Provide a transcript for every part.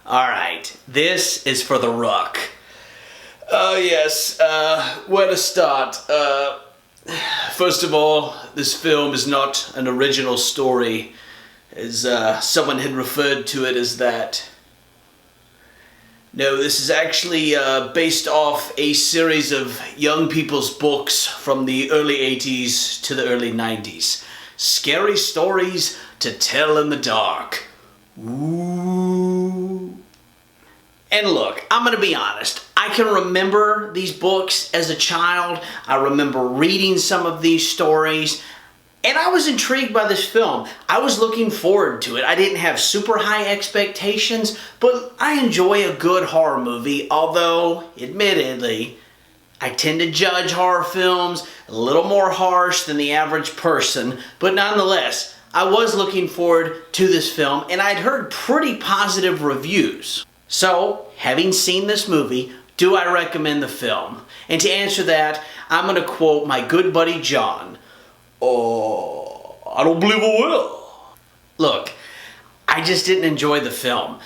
Alright, this is for the Rook. Oh yes, where to start? First of all, this film is not an original story, as someone had referred to it as that. No, this is actually based off a series of young people's books from the early 80s to the early 90s. Scary stories to tell in the dark. Ooh. And look, I'm gonna be honest. I can remember these books as a child. I remember reading some of these stories. And I was intrigued by this film. I was looking forward to it. I didn't have super high expectations, but I enjoy a good horror movie, although, admittedly, I tend to judge horror films a little more harsh than the average person, but nonetheless, I was looking forward to this film, and I'd heard pretty positive reviews. So, having seen this movie, do I recommend the film? And to answer that, I'm going to quote my good buddy John. Oh, I don't believe I will. Look, I just didn't enjoy the film.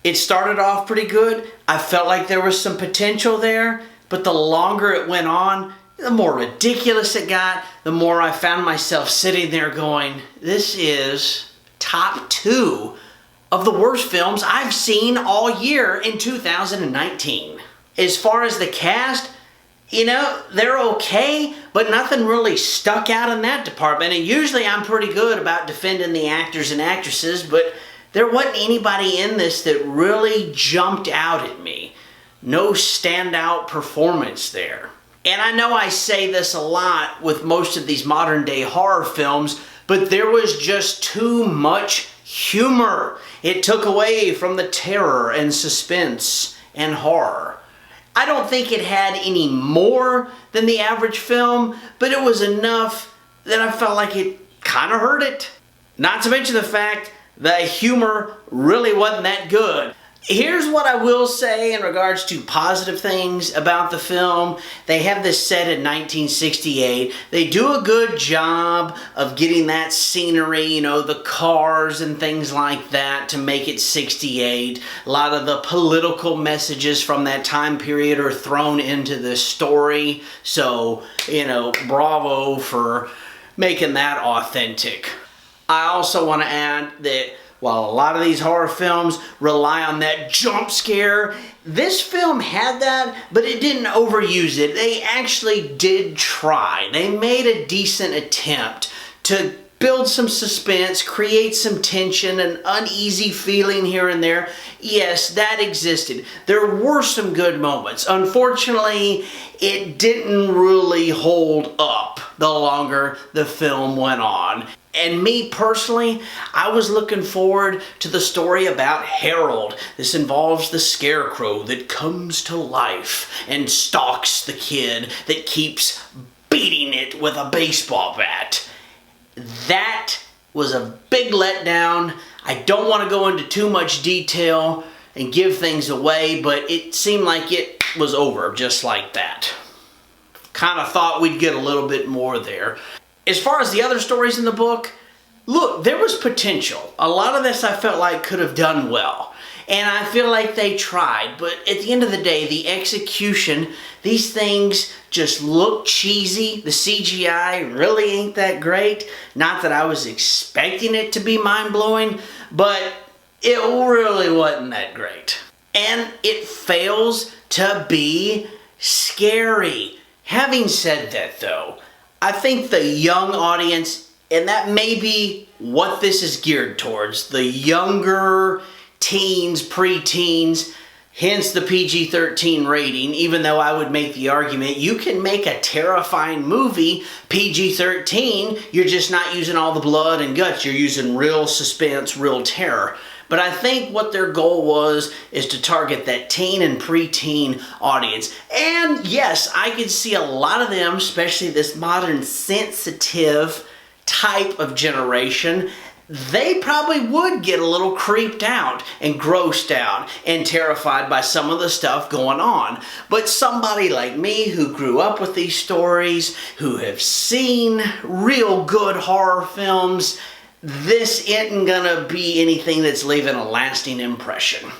It started off pretty good. I felt like there was some potential there, but the longer it went on, the more ridiculous it got, the more I found myself sitting there going, this is top 2 of the worst films I've seen all year in 2019. As far as the cast, you know, they're okay, but nothing really stuck out in that department. And usually I'm pretty good about defending the actors and actresses, but there wasn't anybody in this that really jumped out at me. No standout performance there. And I know I say this a lot with most of these modern day horror films, but there was just too much humor. It took away from the terror and suspense and horror. I don't think it had any more than the average film, but it was enough that I felt like it kind of hurt it. Not to mention the fact that humor really wasn't that good. Here's what I will say in regards to positive things about the film. They have this set in 1968. They do a good job of getting that scenery, you know, the cars and things like that to make it 68. A lot of the political messages from that time period are thrown into the story. So, you know, bravo for making that authentic. I also want to add that while a lot of these horror films rely on that jump scare, this film had that, but it didn't overuse it. They actually did try. They made a decent attempt to build some suspense, create some tension, an uneasy feeling here and there. Yes, that existed. There were some good moments. Unfortunately, it didn't really hold up the longer the film went on. And me personally, I was looking forward to the story about Harold. This involves the scarecrow that comes to life and stalks the kid that keeps beating it with a baseball bat. That was a big letdown. I don't want to go into too much detail and give things away, but it seemed like it was over just like that. Kind of thought we'd get a little bit more there. As far as the other stories in the book, look, there was potential. A lot of this I felt like could have done well. And I feel like they tried, but at the end of the day, the execution, these things just look cheesy. The CGI really ain't that great. Not that I was expecting it to be mind-blowing, but it really wasn't that great. And it fails to be scary. Having said that though, I think the young audience, and that may be what this is geared towards, the younger teens, preteens, hence the PG-13 rating, even though I would make the argument you can make a terrifying movie PG-13, you're just not using all the blood and guts, you're using real suspense, real terror. But I think what their goal was is to target that teen and preteen audience. And yes, I could see a lot of them, especially this modern sensitive type of generation, they probably would get a little creeped out and grossed out and terrified by some of the stuff going on. But somebody like me who grew up with these stories, who have seen real good horror films, this isn't gonna be anything that's leaving a lasting impression.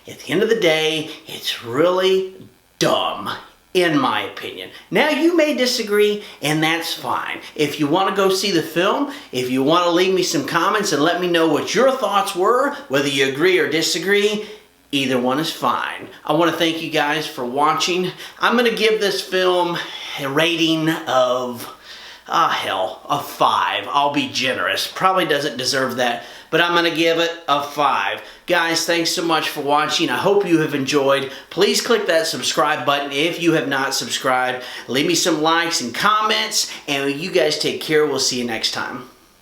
At the end of the day, it's really dumb, in my opinion. Now, you may disagree, and that's fine. If you want to go see the film, if you want to leave me some comments and let me know what your thoughts were, whether you agree or disagree, either one is fine. I want to thank you guys for watching. I'm going to give this film a rating of, a 5. I'll be generous. Probably doesn't deserve that, but I'm going to give it a 5. Guys, thanks so much for watching. I hope you have enjoyed. Please click that subscribe button if you have not subscribed. Leave me some likes and comments, and you guys take care. We'll see you next time.